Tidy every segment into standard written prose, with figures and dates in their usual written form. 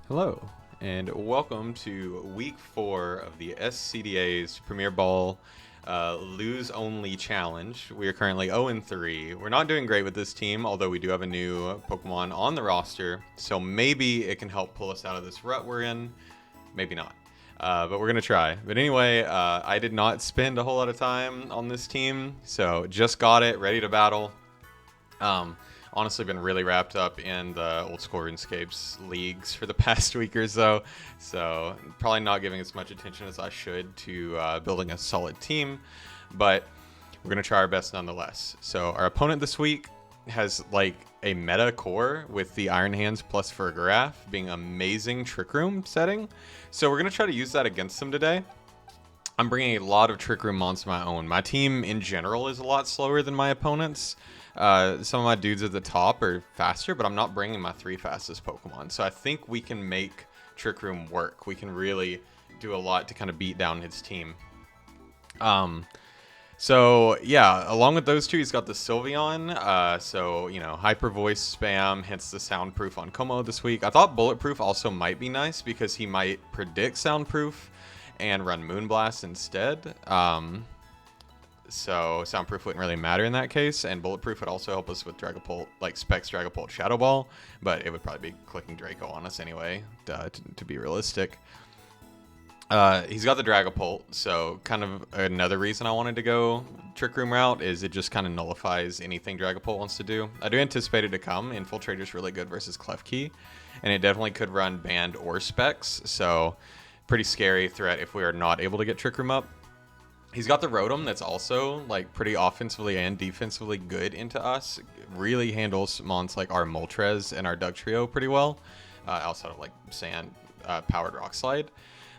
Hello, and welcome to week 4 of the SCDA's Premier Ball Lose Only Challenge. We are currently 0-3. We're not doing great with this team, although we do have a new Pokemon on the roster, so maybe it can help pull us out of this rut we're in. Maybe not. But we're going to try. But anyway, I did not spend a whole lot of time on this team, so just got it, ready to battle. Honestly been really wrapped up in the old school RuneScapes leagues for the past week or so probably not giving as much attention as I should to building a solid team, but we're going to try our best nonetheless. So our opponent this week has like a meta core with the Iron Hands plus Fergraph being amazing Trick Room setting, so we're going to try to use that against them today. I'm bringing a lot of Trick Room mons of my own. My team in general is a lot slower than my opponents. Some of my dudes at the top are faster, but I'm not bringing my 3 fastest Pokemon. So I think we can make Trick Room work. We can really do a lot to kind of beat down his team. So yeah, along with those two, he's got the Sylveon. So, you know, Hyper Voice spam, hence the Soundproof on Como this week. I thought Bulletproof also might be nice because he might predict Soundproof and run Moonblast instead. So Soundproof wouldn't really matter in that case, and Bulletproof would also help us with Dragapult, like Specs Dragapult Shadow Ball, but it would probably be clicking Draco on us anyway, to be realistic. He's got the Dragapult, so kind of another reason I wanted to go Trick Room route is it just kind of nullifies anything Dragapult wants to do. I do anticipate it to come. Infiltrator's really good versus Klefki, and it definitely could run Band or Specs, so pretty scary threat if we are not able to get Trick Room up. He's got the Rotom that's also like pretty offensively and defensively good into us. Really handles mons like our Moltres and our Dugtrio pretty well, outside of like Sand powered Rock Slide.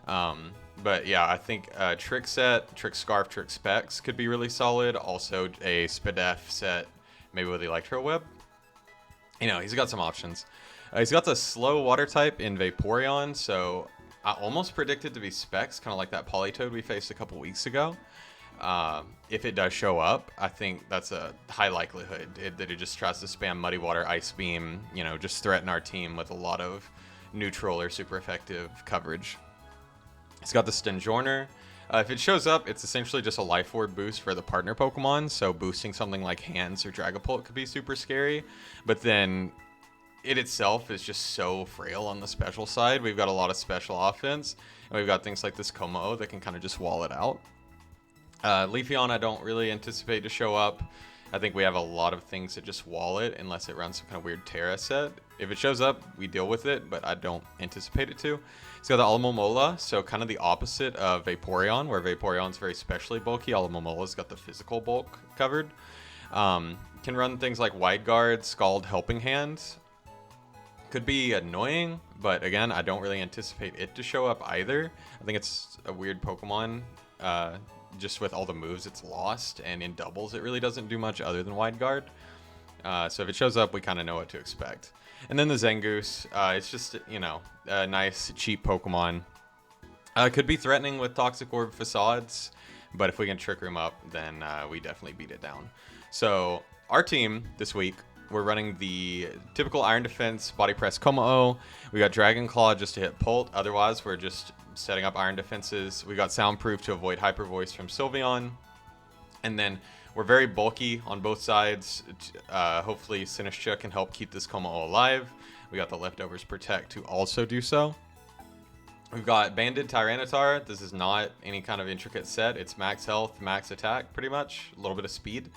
But yeah, I think Trick Set, Trick Scarf, Trick Specs could be really solid. Also a Spadef set, maybe with Electro Web. You know, he's got some options. He's got the slow water type in Vaporeon, so I almost predicted to be Specs, kind of like that Politoed we faced a couple weeks ago. If it does show up, I think that's a high likelihood that it just tries to spam Muddy Water, Ice Beam, you know, just threaten our team with a lot of neutral or super effective coverage. It's got the Stinjorner. If it shows up, it's essentially just a Life Orb boost for the partner Pokemon, so boosting something like Hands or Dragapult could be super scary, but then it itself is just so frail on the special side. We've got a lot of special offense, and we've got things like this Como that can kind of just wall it out. Leafeon I don't really anticipate to show up. I think we have a lot of things that just wall it unless it runs some kind of weird Terra set. If it shows up, we deal with it, but I don't anticipate it to. It's got the Alomomola, so kind of the opposite of Vaporeon, where Vaporeon's very specially bulky. Alamomola's got the physical bulk covered. Can run things like Wide Guard, Scald, Helping Hands. Could be annoying, but again, I don't really anticipate it to show up either. I think it's a weird Pokemon, just with all the moves it's lost, and in doubles it really doesn't do much other than Wide Guard. So if it shows up, we kind of know what to expect. And then the Zangoose, it's just, you know, a nice, cheap Pokemon. Could be threatening with Toxic Orb Facades, but if we can Trick Room up, then we definitely beat it down. So our team this week, we're running the typical Iron Defense, Body Press Como-O. We got Dragon Claw just to hit Pult. Otherwise, we're just setting up Iron Defenses. We got Soundproof to avoid Hyper Voice from Sylveon. And then we're very bulky on both sides. Hopefully, Sinistcha can help keep this Como-O alive. We got the Leftovers Protect to also do so. We've got Banded Tyranitar. This is not any kind of intricate set. It's max health, max attack, pretty much. A little bit of speed.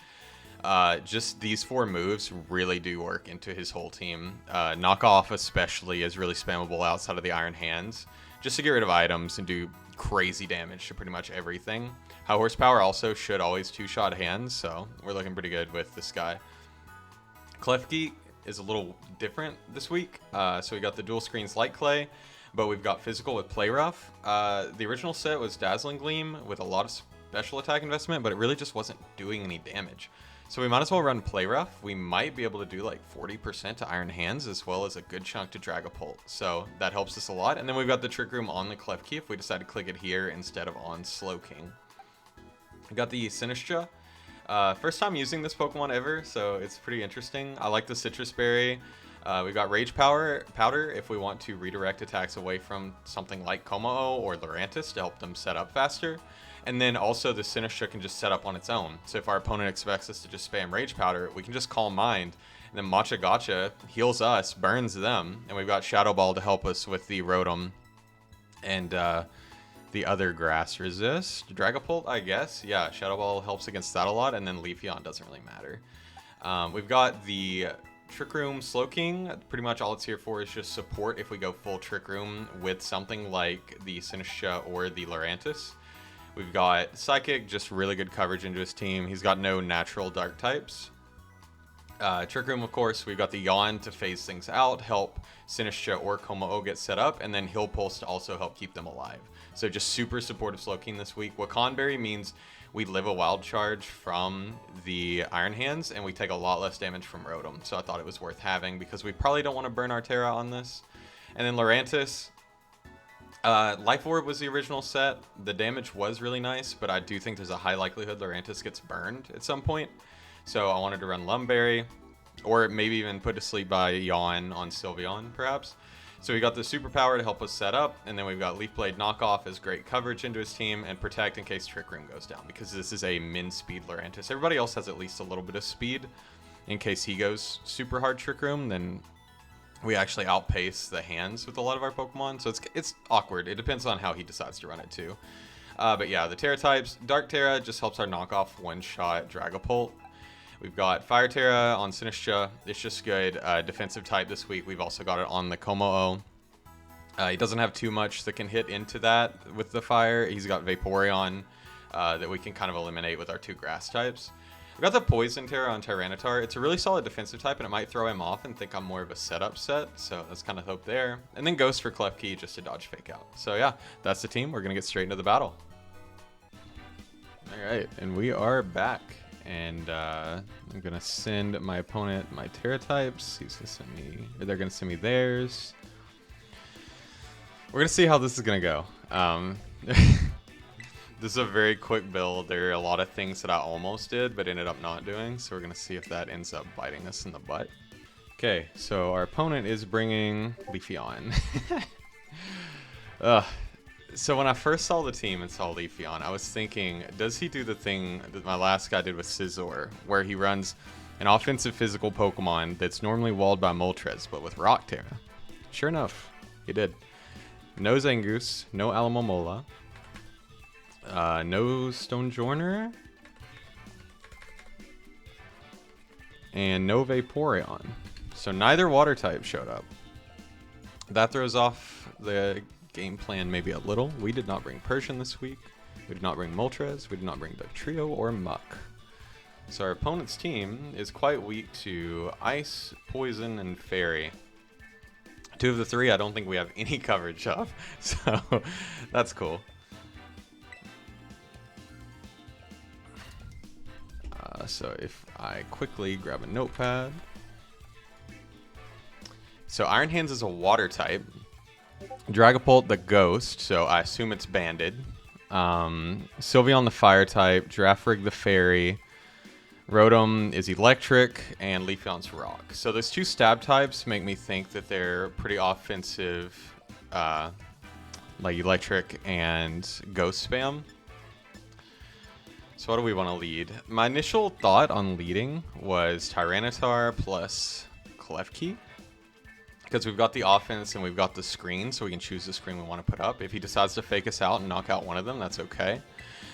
Just these 4 moves really do work into his whole team. Knockoff especially is really spammable outside of the Iron Hands, just to get rid of items and do crazy damage to pretty much everything. High Horsepower also should always 2-shot Hands, so we're looking pretty good with this guy. Klefki is a little different this week, so we got the dual screens Light Clay, but we've got Physical with Play Rough. The original set was Dazzling Gleam with a lot of special attack investment, but it really just wasn't doing any damage. So we might as well run Play Rough. We might be able to do like 40% to Iron Hands as well as a good chunk to Dragapult. So that helps us a lot. And then we've got the Trick Room on the Klefki if we decide to click it here instead of on Slowking. We got the Sinistcha. First time using this Pokemon ever, so it's pretty interesting. I like the Citrus Berry. We've got Rage Powder if we want to redirect attacks away from something like Komo or Lurantis to help them set up faster. And then also the Sinistcha can just set up on its own. So if our opponent expects us to just spam Rage Powder, we can just Calm Mind. And then Matcha Gotcha heals us, burns them. And we've got Shadow Ball to help us with the Rotom and the other grass resist. Dragapult, I guess. Yeah, Shadow Ball helps against that a lot. And then Leafeon doesn't really matter. We've got the Trick Room Slowking. Pretty much all it's here for is just support if we go full Trick Room with something like the Sinistcha or the Lurantis. We've got Psychic, just really good coverage into his team. He's got no natural dark types. Trick Room, of course, we've got the Yawn to phase things out, help Sinistcha or Komo get set up, and then Hill Pulse to also help keep them alive. So just super supportive Slowking this week. Wakanberry means we live a Wild Charge from the Iron Hands, and we take a lot less damage from Rotom. So I thought it was worth having because we probably don't want to burn our Terra on this. And then Lurantis. Life Orb was the original set. The damage was really nice, but I do think there's a high likelihood Lurantis gets burned at some point. So I wanted to run Lumberry, or maybe even put to sleep by Yawn on Sylveon, perhaps. So we got the Superpower to help us set up, and then we've got Leaf Blade Knockoff as great coverage into his team, and Protect in case Trick Room goes down, because this is a min-speed Lurantis. Everybody else has at least a little bit of speed. In case he goes super hard Trick Room, then we actually outpace the hands with a lot of our Pokemon, so it's awkward. It depends on how he decides to run it too. But yeah, the Terra types. Dark Terra just helps our knockoff one-shot Dragapult. We've got Fire Terra on Sinistcha. It's just good defensive type this week. We've also got it on the Komo-O. He doesn't have too much that can hit into that with the fire. He's got Vaporeon that we can kind of eliminate with our two grass types. We got the Poison Terra on Tyranitar. It's a really solid defensive type, and it might throw him off and think I'm more of a setup set, so that's kind of hope there. And then Ghost for Klefki just to dodge Fake Out. So yeah, that's the team. We're going to get straight into the battle. All right, and we are back. And I'm going to send my opponent my Terra types. He's going to send me, or they're going to send me theirs. We're going to see how this is going to go. This is a very quick build. There are a lot of things that I almost did, but ended up not doing. So we're going to see if that ends up biting us in the butt. Okay, so our opponent is bringing Leafeon. So when I first saw the team and saw Leafeon, I was thinking, does he do the thing that my last guy did with Scizor, where he runs an offensive physical Pokemon that's normally walled by Moltres, but with Rock Terra? Sure enough, he did. No Zangoose, no Alamomola. No Stonjourner, and no Vaporeon. So neither water type showed up. That throws off the game plan maybe a little. We did not bring Persian this week. We did not bring Moltres. We did not bring Dugtrio or Muck. So our opponent's team is quite weak to Ice, Poison, and Fairy. Two of the three I don't think we have any coverage of, so that's cool. So if I quickly grab a notepad. So Iron Hands is a water type. Dragapult the ghost, so I assume it's banded. Sylveon the fire type. Girafarig the fairy. Rotom is electric, and Leafeon's rock. So those two stab types make me think that they're pretty offensive, like electric and ghost spam. So what do we want to lead? My initial thought on leading was Tyranitar plus Klefki, because we've got the offense and we've got the screen, so we can choose the screen we want to put up. If he decides to fake us out and knock out one of them, that's okay.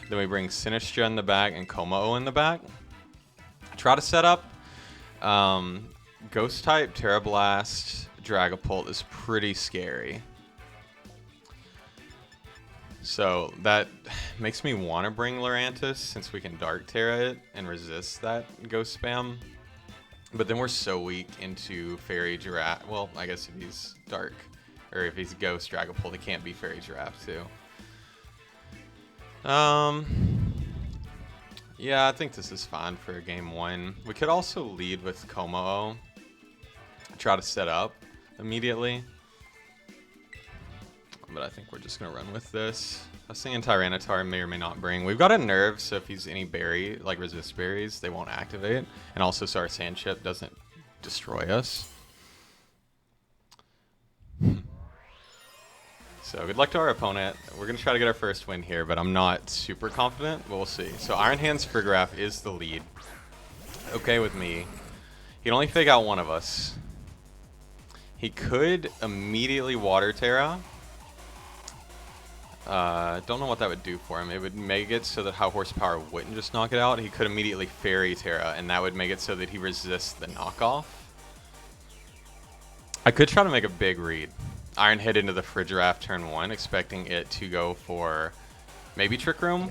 Then we bring Sinistcha in the back and Komo in the back. Try to set up Ghost type, Terra Blast, Dragapult is pretty scary. So that makes me want to bring Lurantis since we can Dark Terra it and resist that Ghost spam. But then we're so weak into Fairy Giraffe. Well, I guess if he's Dark, or if he's Ghost Dragapult, it can't be Fairy Giraffe too. Yeah, I think this is fine for game one. We could also lead with Komo, try to set up immediately. But I think we're just going to run with this. I was thinking Tyranitar may or may not bring. We've got a Nerve, so if he's any berry, like resist berries, they won't activate. And also so our Sand Chip doesn't destroy us. So good luck to our opponent. We're going to try to get our first win here, but I'm not super confident, but we'll see. So Iron Hands Friggraph is the lead. Okay with me. He can only fake out one of us. He could immediately Water Terra. Don't know what that would do for him. It would make it so that High Horsepower wouldn't just knock it out. He could immediately Fairy Terra, and that would make it so that he resists the knockoff. I could try to make a big read. Iron Head into the Frigiraf turn 1, expecting it to go for maybe Trick Room,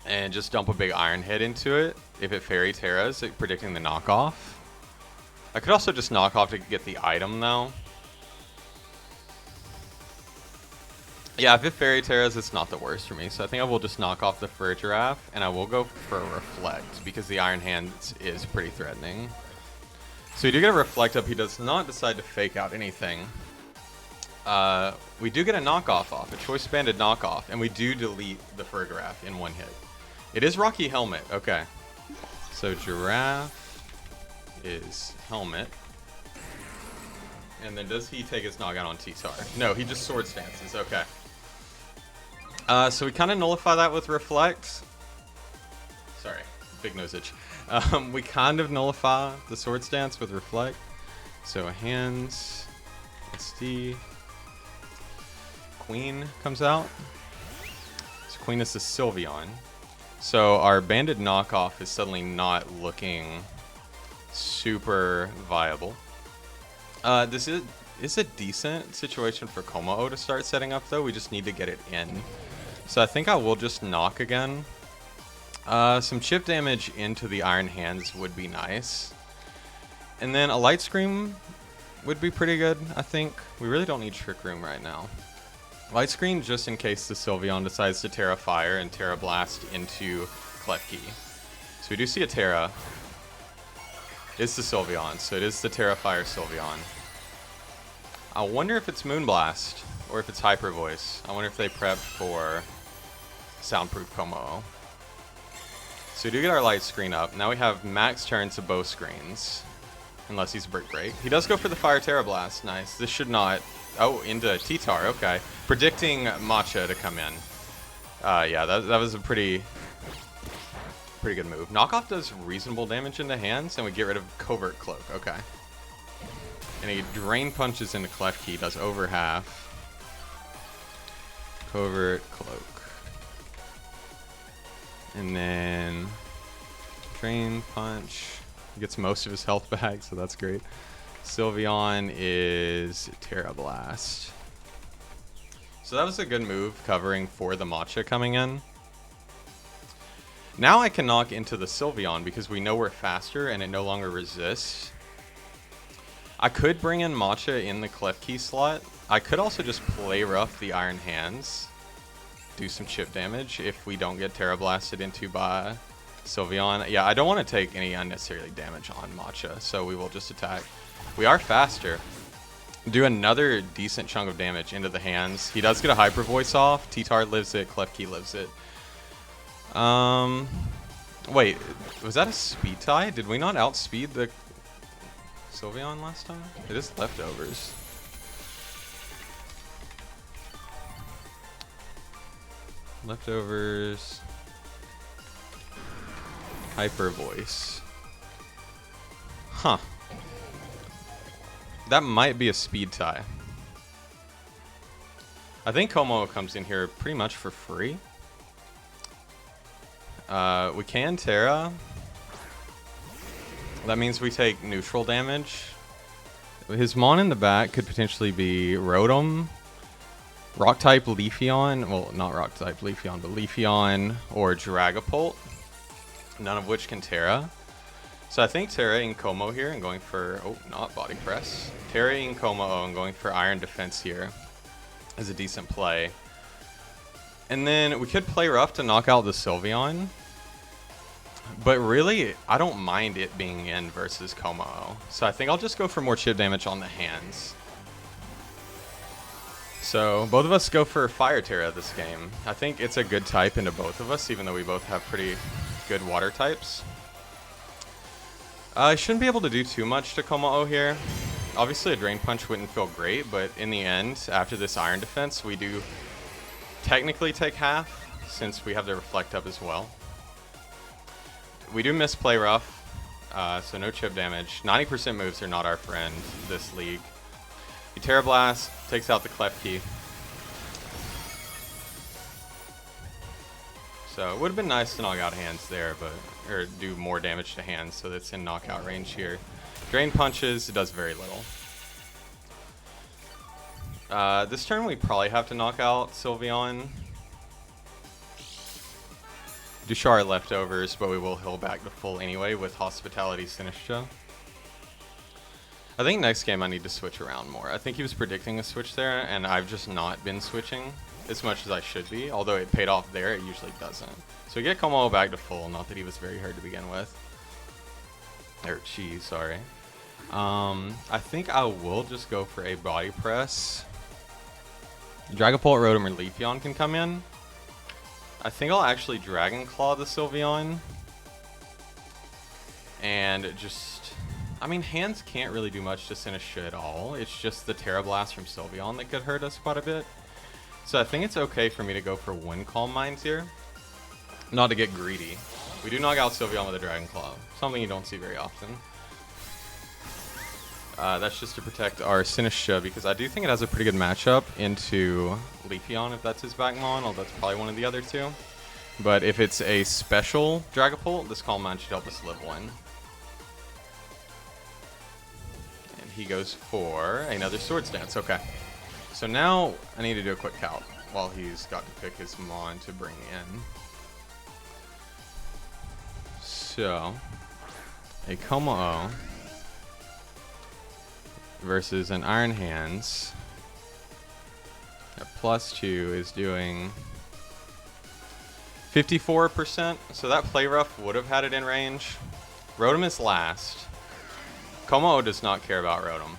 and just dump a big Iron Head into it. If it Fairy Terras, predicting the knockoff. I could also just knock off to get the item though. Yeah, if it Fairy Terras, it's not the worst for me. So I think I will just knock off the Frigiraf, and I will go for a Reflect, because the Iron Hands is pretty threatening. So we do get a Reflect up. He does not decide to fake out anything. We do get a knockoff off, a Choice Banded knockoff, and we do delete the Frigiraf in one hit. It is Rocky Helmet, okay. So Giraffe is Helmet. And then does he take his knockout on T-Tar? No, he just Sword Stances, okay. So we kind of nullify that with Reflect. Sorry, big nose itch. We kind of nullify the Sword Stance with Reflect. So Hands, SD, Queen comes out. So Queen is the Sylveon. So our Banded knockoff is suddenly not looking super viable. This is a decent situation for Como-O to start setting up, though. We just need to get it in. So I think I will just knock again. Some chip damage into the Iron Hands would be nice. And then a Light Scream would be pretty good, I think. We really don't need Trick Room right now. Light Screen just in case the Sylveon decides to Terra Fire and Terra Blast into Klefki. So we do see a Terra. It's the Sylveon, so it is the Terra Fire Sylveon. I wonder if it's Moonblast or if it's Hyper Voice. I wonder if they prep for Soundproof Como-O. So we do get our Light Screen up. Now we have max turns to both screens. Unless he's Brick Break. He does go for the Fire Terra Blast. Nice. This should not... Oh, into T-Tar. Okay. Predicting Matcha to come in. Yeah, that was a pretty good move. Knockoff does reasonable damage into hands, and we get rid of Covert Cloak. Okay. And he Drain Punches into Klefki. Does over half. Covert Cloak. And then... Drain Punch. Gets most of his health back, so that's great. Sylveon is Terra Blast. So that was a good move, covering for the Matcha coming in. Now I can knock into the Sylveon because we know we're faster and it no longer resists. I could bring in Matcha in the Klefki slot. I could also just play rough the Iron Hands. Do some chip damage if we don't get Terra Blasted into by Sylveon. Yeah, I don't want to take any unnecessarily damage on Matcha, so we will just attack. We are faster. Do another decent chunk of damage into the hands. He does get a Hyper Voice off. T-Tar lives it. Klefki lives it. Wait, was that a speed tie? Did we not outspeed the Sylveon last time? It is leftovers. Leftovers. Hyper Voice. Huh. That might be a speed tie. I think Como comes in here pretty much for free. We can Terra. That means we take neutral damage. His Mon in the back could potentially be Rotom, Rock-type Leafeon. Well, not Rock-type Leafeon, but Leafeon or Dragapult. None of which can Terra. So I think Terra-ing Como here and going for... Oh, not Body Press. Terra-ing Como and going for Iron Defense here is a decent play. And then we could play rough to knock out the Sylveon. But really, I don't mind it being in versus Como. So I think I'll just go for more chip damage on the hands. So both of us go for Fire Terra this game. I think it's a good type into both of us, even though we both have pretty good water types. I shouldn't be able to do too much to Como-O here. Obviously, a Drain Punch wouldn't feel great, but in the end, after this Iron Defense, we do technically take half, since we have the Reflect up as well. We do misplay Rough, so no chip damage. 90% moves are not our friend this league. The Terra Blast takes out the Clef Key. So it would have been nice to knock out hands there, but or do more damage to hands, so that's in knockout range here. Drain Punches, it does very little. This turn we probably have to knock out Sylveon. Dushar leftovers, but we will heal back to full anyway with Hospitality Sinistra. I think next game I need to switch around more. I think he was predicting a switch there, and I've just not been switching as much as I should be. Although it paid off there, it usually doesn't. So we get Como back to full, not that he was very hard to begin with. Or Chi, sorry. I think I will just go for a Body Press. Dragapult, Rotom, or Leafeon can come in. I think I'll actually Dragon Claw the Sylveon. And just... I mean, hands can't really do much to Sinistra at all. It's just the Terra Blast from Sylveon that could hurt us quite a bit. So I think it's okay for me to go for Wind Calm Mines here. Not to get greedy. We do knock out Sylveon with a Dragon Claw. Something you don't see very often. That's just to protect our Sinistra, because I do think it has a pretty good matchup into Leafeon if that's his Backmon, although that's probably one of the other two. But if it's a special Dragapult, this Calm Mind should help us live one. And he goes for another Swords Dance. Okay. So now I need to do a quick count while he's got to pick his Mon to bring in. So, a Como versus an Iron Hands at +2 is doing 54%. So that Play Rough would have had it in range. Rotom is last. Como does not care about Rotom.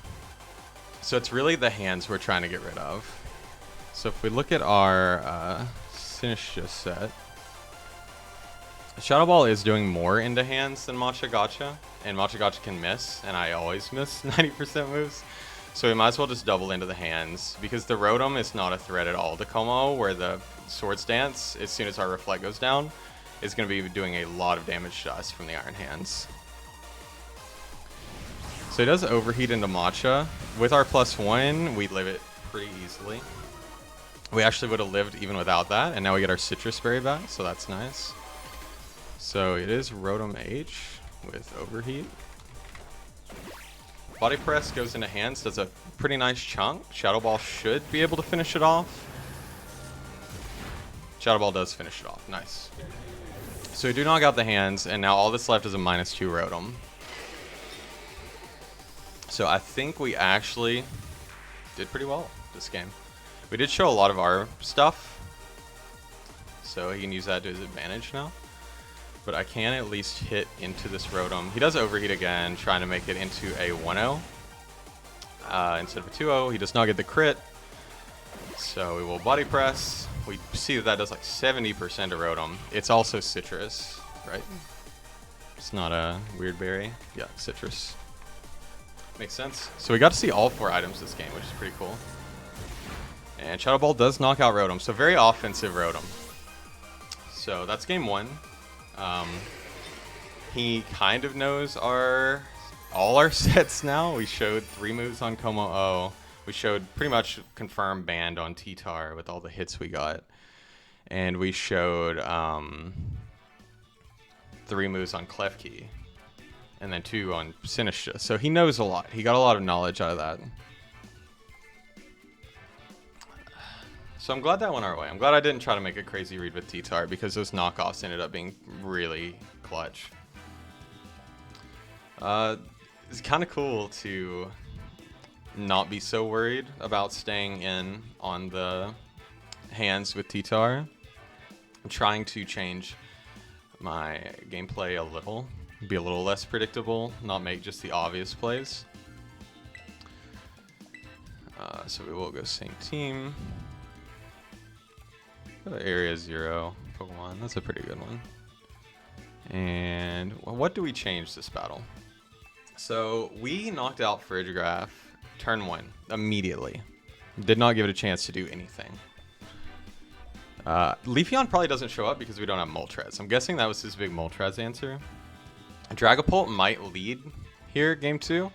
So it's really the hands we're trying to get rid of. So if we look at our Sinistra set, Shadow Ball is doing more into hands than Matcha Gotcha, and Matcha Gotcha can miss, and I always miss 90% moves. So we might as well just double into the hands, because the Rotom is not a threat at all to Como, where the Swords Dance, as soon as our Reflect goes down, is going to be doing a lot of damage to us from the Iron Hands. So he does overheat into Matcha. With our +1, we live it pretty easily. We actually would have lived even without that, and now we get our Citrus Berry back, so that's nice. So it is Rotom H with overheat. Body Press goes into hands, does a pretty nice chunk. Shadow Ball should be able to finish it off. Shadow Ball does finish it off, nice. So we do knock out the hands, and now all that's left is a -2 Rotom. So I think we actually did pretty well this game. We did show a lot of our stuff, so he can use that to his advantage now. But I can at least hit into this Rotom. He does overheat again, trying to make it into a 1-0 instead of a 2-0. He does not get the crit, so we will Body Press. We see that does like 70% of Rotom. It's also Citrus, right? It's not a weird berry. Yeah, Citrus. Makes sense. So we got to see all 4 items this game, which is pretty cool. And Shadow Ball does knock out Rotom, so very offensive Rotom. So that's game 1. He kind of knows all our sets now. We showed 3 moves on Como-O. We showed pretty much confirmed banned on T-Tar with all the hits we got. And we showed 3 moves on Klefki. And then 2 on Sinistra. So he knows a lot. He got a lot of knowledge out of that. So I'm glad that went our way. I'm glad I didn't try to make a crazy read with T-Tar, because those knockoffs ended up being really clutch. It's kind of cool to not be so worried about staying in on the hands with T-Tar. I'm trying to change my gameplay a little, be a little less predictable, not make just the obvious plays. So we will go same team. Area 0 Pokemon, that's a pretty good one. And what do we change this battle? So we knocked out Frigigraph Turn 1. Immediately. Did not give it a chance to do anything. Leafeon probably doesn't show up because we don't have Moltres. I'm guessing that was his big Moltres answer. Dragapult might lead here, game 2.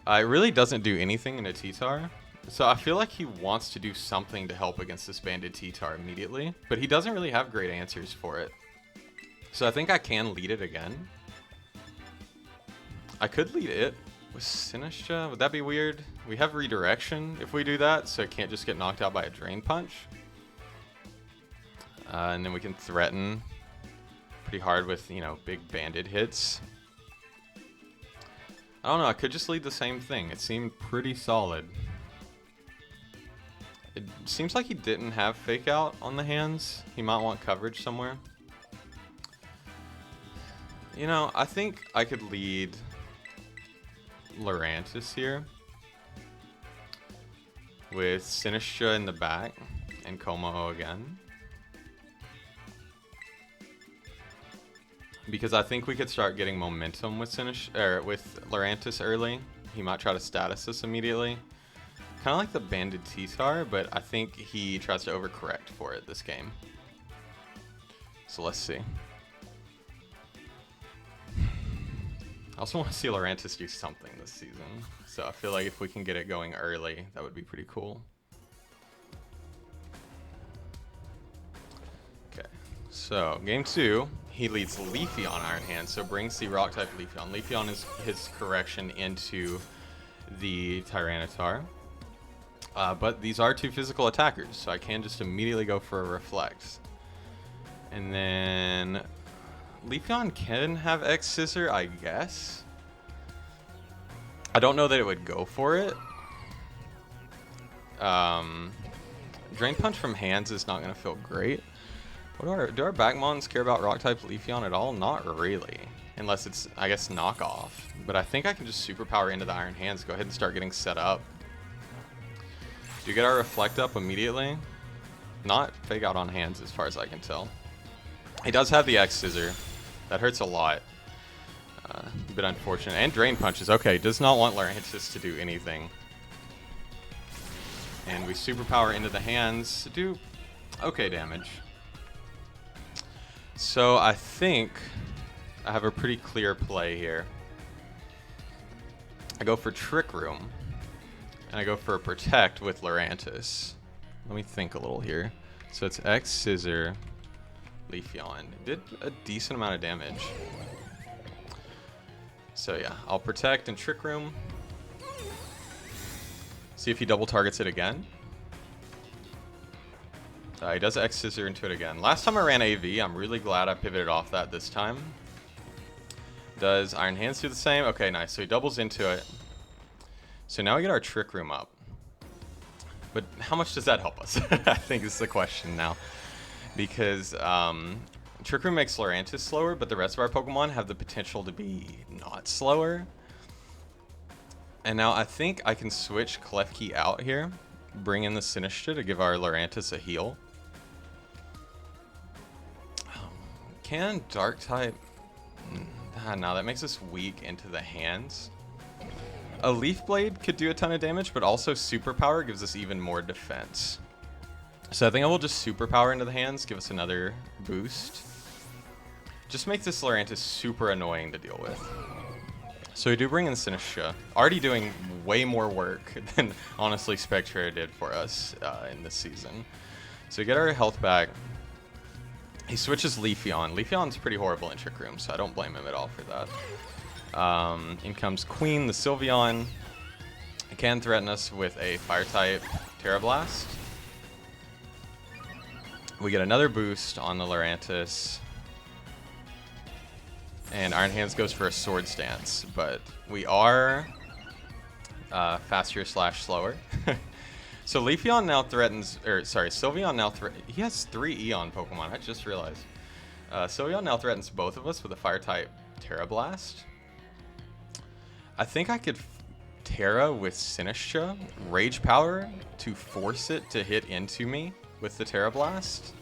It really doesn't do anything in a T-Tar. So I feel like he wants to do something to help against this banded T-Tar immediately. But he doesn't really have great answers for it. So I think I can lead it again. I could lead it with Sinistcha. Would that be weird? We have redirection if we do that, so it can't just get knocked out by a Drain Punch. And then we can threaten pretty hard with, you know, big banded hits. I don't know, I could just lead the same thing. It seemed pretty solid. It seems like he didn't have Fake Out on the hands. He might want coverage somewhere. You know, I think I could lead Lurantis here with Sinistcha in the back and Como again. Because I think we could start getting momentum with with Lurantis early. He might try to status us immediately. Kind of like the banded T-Tar, but I think he tries to overcorrect for it this game. So let's see. I also want to see Lurantis do something this season. So I feel like if we can get it going early, that would be pretty cool. Okay, so game 2, he leads Leafeon Iron Hand, so brings the Rock type Leafeon. Leafeon is his correction into the Tyranitar. But these are 2 physical attackers, so I can just immediately go for a Reflect. And then Leafeon can have X Scissor, I guess. I don't know that it would go for it. Drain Punch from hands is not going to feel great. Do our Backmons care about Rock type Leafeon at all? Not really. Unless it's, I guess, knockoff. But I think I can just Superpower into the Iron Hands, go ahead and start getting set up. Do you get our Reflect up immediately? Not Fake Out on hands as far as I can tell. He does have the X Scissor. That hurts a lot. A bit unfortunate. And Drain Punches. Okay, does not want Lurantis to do anything. And we Superpower into the hands to do okay damage. So I think I have a pretty clear play here. I go for Trick Room. And I go for a Protect with Lurantis. Let me think a little here. So it's X Scissor, Leafeon. It did a decent amount of damage. So yeah, I'll Protect and Trick Room. See if he double targets it again. He does X Scissor into it again. Last time I ran AV, I'm really glad I pivoted off that this time. Does Iron Hands do the same? Okay, nice. So he doubles into it. So now we get our Trick Room up. But how much does that help us? I think is the question now. Because Trick Room makes Lurantis slower, but the rest of our Pokemon have the potential to be not slower. And now I think I can switch Klefki out here. Bring in the Sinistcha to give our Lurantis a heal. Can Dark type... no, that makes us weak into the hands. A Leaf Blade could do a ton of damage, but also Superpower gives us even more defense. So I think I will just Superpower into the hands, give us another boost. Just make this Lurantis super annoying to deal with. So we do bring in Sinistcha, already doing way more work than honestly Spectra did for us in this season. So we get our health back. He switches Leafeon. Leafeon's pretty horrible in Trick Room, so I don't blame him at all for that. In comes Queen, the Sylveon. It can threaten us with a Fire-type Terra Blast. We get another boost on the Lurantis. And Iron Hands goes for a Sword Stance, but we are faster / slower. So Leafeon now threatens, or sorry, Sylveon now he has 3 Eon Pokemon, I just realized. Sylveon now threatens both of us with a Fire-type Terra Blast. I think I could Terra with Sinistcha, Rage Power to force it to hit into me with the Terra Blast.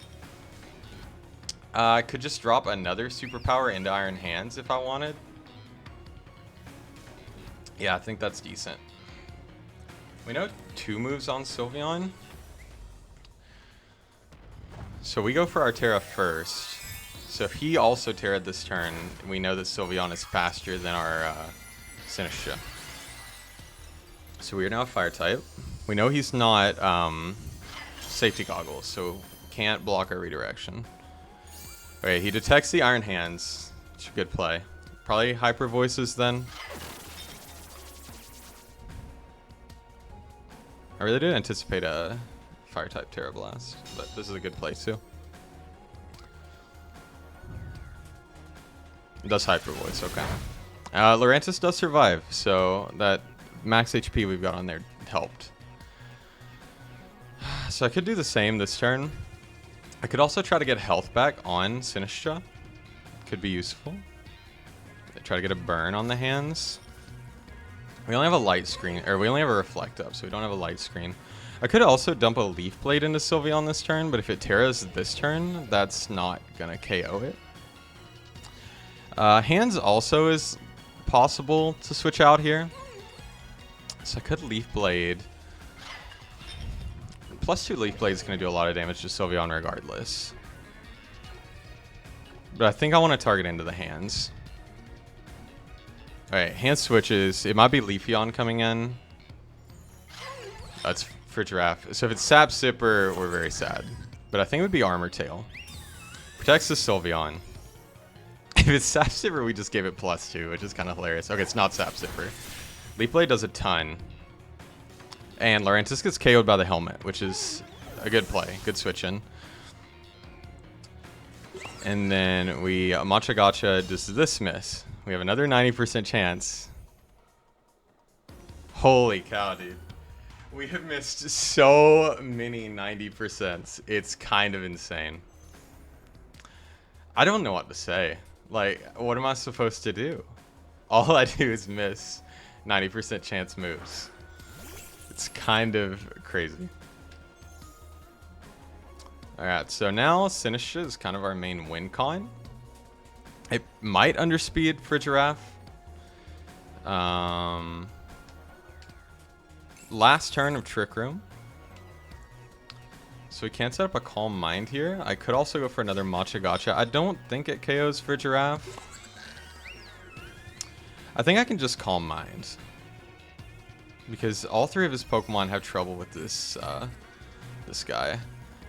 I could just drop another Superpower into Iron Hands if I wanted. Yeah, I think that's decent. We know 2 moves on Sylveon. So we go for our Terra first. So if he also Terra'd this turn, we know that Sylveon is faster than our Sinistcha. So we are now Fire type. We know he's not Safety Goggles, so can't block our redirection. Okay, he detects the Iron Hands. It's a good play. Probably Hyper Voices then. I really did anticipate a Fire type Terra Blast, but this is a good play too. It does Hyper Voice, okay. Lurantis does survive, so that max HP we've got on there helped. So I could do the same this turn. I could also try to get health back on Sinistcha. Could be useful. Try to get a burn on the hands. We only have a light screen, or we only have a reflect up, so we don't have a light screen. I could also dump a Leaf Blade into Sylveon this turn, but if it Terras this turn, that's not gonna KO it. Hands also is possible to switch out here. So I could Leaf Blade. +2 Leaf Blade is going to do a lot of damage to Sylveon regardless. But I think I want to target into the hands. Alright, hand switches. It might be Leafeon coming in. That's for Giraffe. So if it's Sap Sipper, we're very sad. But I think it would be Armor Tail. Protects the Sylveon. If it's Sap Sipper, we just gave it +2, which is kind of hilarious. Okay, it's not Sap Sipper. Leaf Blade does a ton. And Lurantis gets KO'd by the helmet, which is a good play. Good switch in. And then we Matcha Gotcha does this miss. We have another 90% chance. Holy cow, dude. We have missed so many 90%. It's kind of insane. I don't know what to say. Like, what am I supposed to do? All I do is miss 90% chance moves. It's kind of crazy. Alright, so now Sinistcha is kind of our main win con. It might underspeed for Giraffe. Last turn of Trick Room. So we can't set up a Calm Mind here. I could also go for another Matcha Gotcha. I don't think it KOs for Giraffe. I think I can just Calm Mind. Because all 3 of his Pokemon have trouble with this this guy.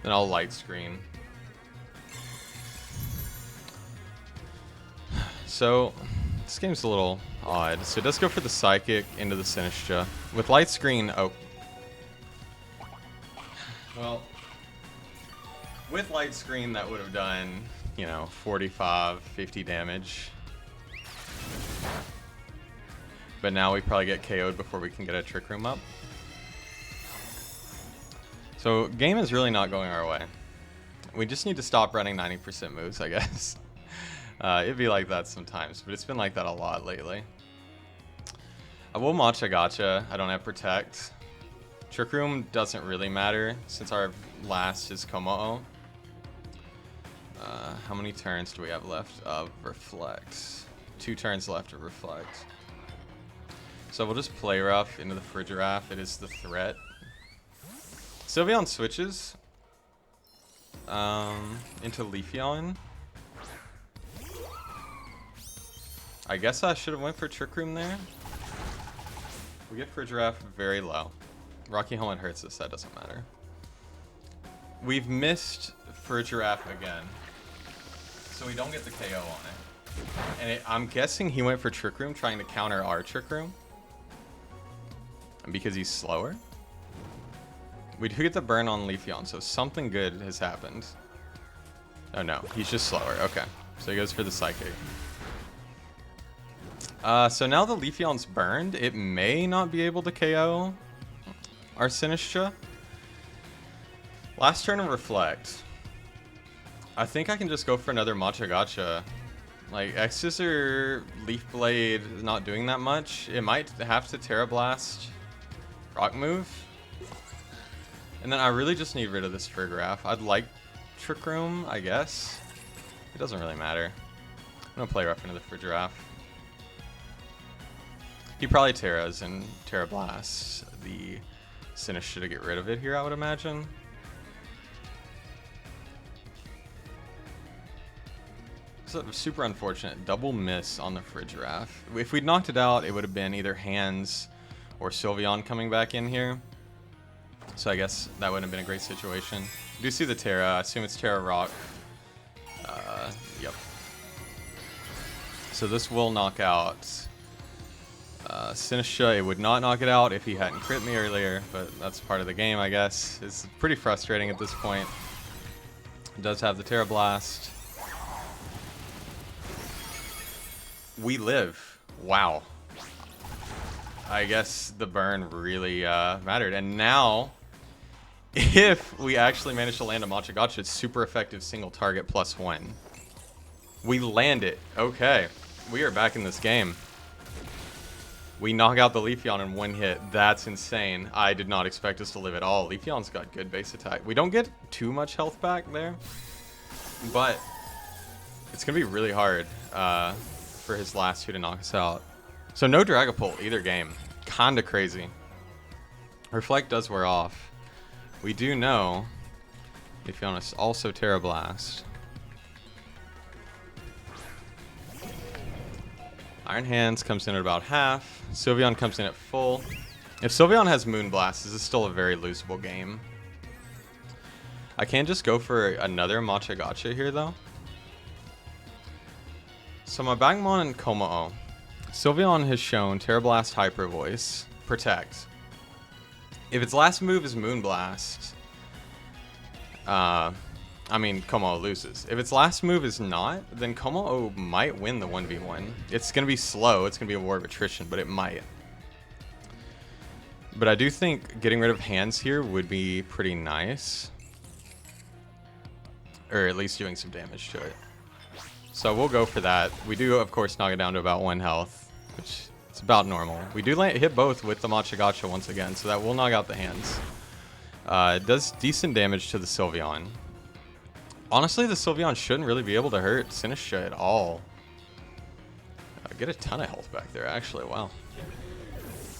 Then I'll Light Screen. So this game's a little odd. So it does go for the Psychic into the Sinistcha. With Light Screen, oh. Well, with Light Screen that would have done, you know, 45, 50 damage. But now we probably get KO'd before we can get a Trick Room up. So game is really not going our way. We just need to stop running 90% moves, I guess. It'd be like that sometimes, but it's been like that a lot lately. I will Matcha Gotcha. I don't have Protect. Trick Room doesn't really matter since our last is Komo'o. How many turns do we have left of Reflect? 2 turns left of Reflect. So we'll just play rough into the Frigiraffe. It is the threat. Sylveon switches into Leafeon. I guess I should have went for Trick Room there. We get Frigiraffe very low. Rocky Helmet hurts us, that doesn't matter. We've missed Frigiraffe again. So we don't get the KO on it. And I'm guessing he went for Trick Room trying to counter our Trick Room. Because he's slower. We do get the burn on Leafeon, so something good has happened. Oh no, he's just slower. Okay, so he goes for the Psychic. So now the Leafeon's burned, it may not be able to KO our Sinistcha. Last turn of Reflect. I think I can just go for another Matcha Gotcha. Like, X-Scissor, Leaf Blade is not doing that much. It might have to Terra Blast Rock move. And then I really just need rid of this Frigiraffe. I'd like Trick Room, I guess. It doesn't really matter. I'm gonna play rough into the Frigiraffe. He probably Terras and Terra Blasts the Sinistra to get rid of it here, I would imagine. So super unfortunate. Double miss on the Frigiraf. If we'd knocked it out, it would have been either Hands or Sylveon coming back in here. So I guess that wouldn't have been a great situation. You do see the Terra. I assume it's Terra Rock. Yep. So this will knock out Sinistra. It would not knock it out if he hadn't crit me earlier, but that's part of the game, I guess. It's pretty frustrating at this point. It does have the Terra Blast. We live. Wow. I guess the burn really mattered. And now, if we actually manage to land a Machagacha, it's super effective single target +1. We land it. Okay. We are back in this game. We knock out the Leafeon in one hit. That's insane. I did not expect us to live at all. Leafeon's got good base attack. We don't get too much health back there, but it's going to be really hard for his last two to knock us out. So no Dragapult either game. Kinda crazy. Reflect does wear off. We do know Leafeon is also Terra Blast. Iron Hands comes in at about half. Sylveon comes in at full. If Sylveon has Moonblast, this is still a very losable game. I can just go for another Machagacha here, though. So my Bagmon and Komao. Sylveon has shown Terra Blast, Hyper Voice, Protect. If its last move is Moonblast, I mean, Komao loses. If its last move is not, then Komao might win the 1v1. It's going to be slow. It's going to be a war of attrition, but it might. But I do think getting rid of Hands here would be pretty nice. Or at least doing some damage to it. So we'll go for that. We do, of course, knock it down to about 1 health, which is about normal. We do hit both with the Machagacha once again, so that will knock out the Hands. It does decent damage to the Sylveon. Honestly, the Sylveon shouldn't really be able to hurt Sinistra at all. Get a ton of health back there, actually. Wow.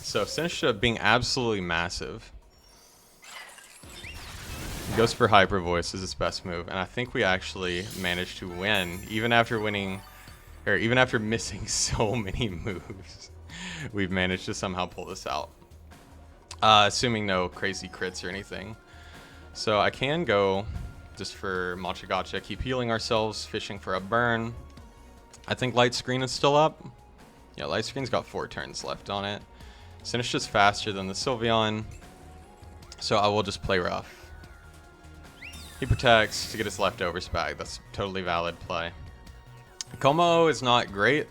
So Sinistra being absolutely massive. He goes for Hyper Voice as its best move, and I think we actually managed to win, even after winning, or even after missing so many moves. We've managed to somehow pull this out, assuming no crazy crits or anything. So I can go just for Machagacha, keep healing ourselves, fishing for a burn. I think Light Screen is still up. Yeah, Light Screen's got 4 turns left on it. Sinistra's faster than the Sylveon, so I will just play rough. He protects to get his leftovers back. That's totally valid play. Komao is not great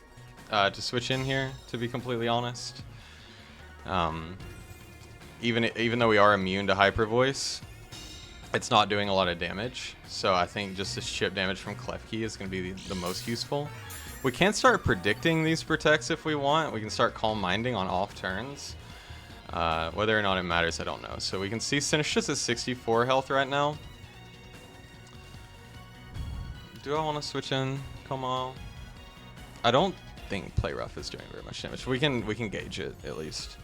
to switch in here, to be completely honest. Even though we are immune to Hyper Voice, it's not doing a lot of damage. So I think just this chip damage from Klefki is going to be the most useful. We can start predicting these protects if we want. We can start Calm Minding on off turns. Whether or not it matters, I don't know. So we can see Sinistra's at 64 health right now. Do I want to switch in Komao? I don't think Play Rough is doing very much damage. We can gauge it at least.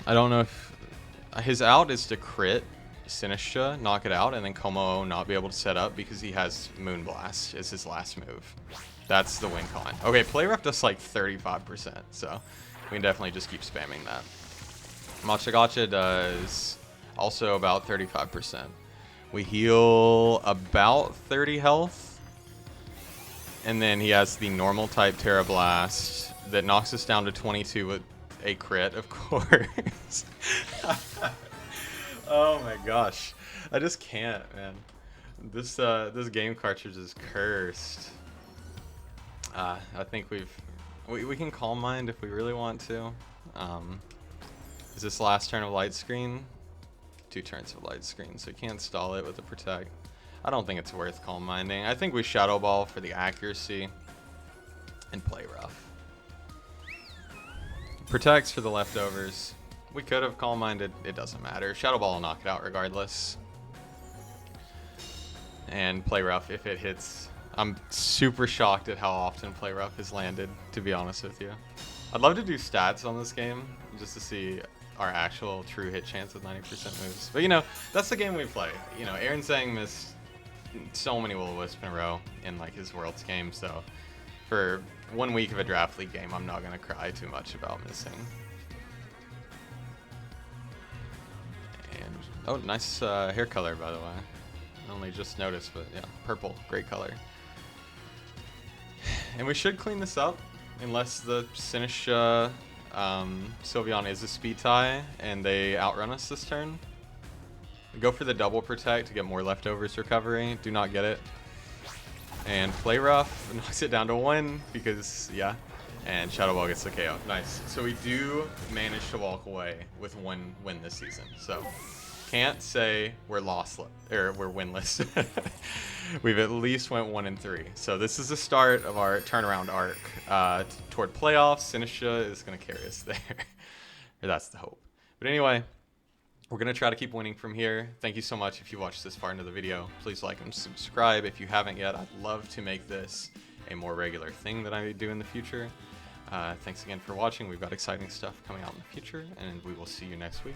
I don't know if his out is to crit Sinistra, knock it out, and then Komao not be able to set up because he has Moonblast as his last move. That's the win con. Okay, Play Rough does like 35%, so we can definitely just keep spamming that. Machagacha does also about 35%. We heal about 30 health. And then he has the normal type Terra Blast that knocks us down to 22 with a crit, of course. Oh my gosh. I just can't, man. This game cartridge is cursed. I think we can Calm Mind if we really want to. Is this last turn of Light Screen? 2 turns of Light Screen, so you can't stall it with the Protect. I don't think it's worth Calm Minding. I think we Shadow Ball for the accuracy and Play Rough. Protects for the leftovers. We could have Calm Minded. It doesn't matter. Shadow Ball will knock it out regardless. And Play Rough if it hits. I'm super shocked at how often Play Rough has landed, to be honest with you. I'd love to do stats on this game just to see our actual true hit chance with 90% moves. But you know, that's the game we play. You know, Aaron Zhang missed so many Will-O-Wisp in a row in like his Worlds game, so for 1 week of a draft league game, I'm not gonna cry too much about missing. And oh, nice hair color, by the way. I only just noticed, but yeah, purple, great color. And we should clean this up, unless the Sinish Sylveon is a speed tie and they outrun us this turn. Go for the double protect to get more leftovers recovery. Do not get it. And play rough, knocks it down to 1 because, yeah. And Shadow Ball gets the KO. Nice. So we do manage to walk away with 1 win this season. So can't say we're we're winless. We've at least went 1-3. So this is the start of our turnaround arc toward playoffs. Sinisha is going to carry us there. Or that's the hope. But anyway, we're going to try to keep winning from here. Thank you so much if you watched this far into the video. Please like and subscribe if you haven't yet. I'd love to make this a more regular thing that I do in the future. Thanks again for watching. We've got exciting stuff coming out in the future, and we will see you next week.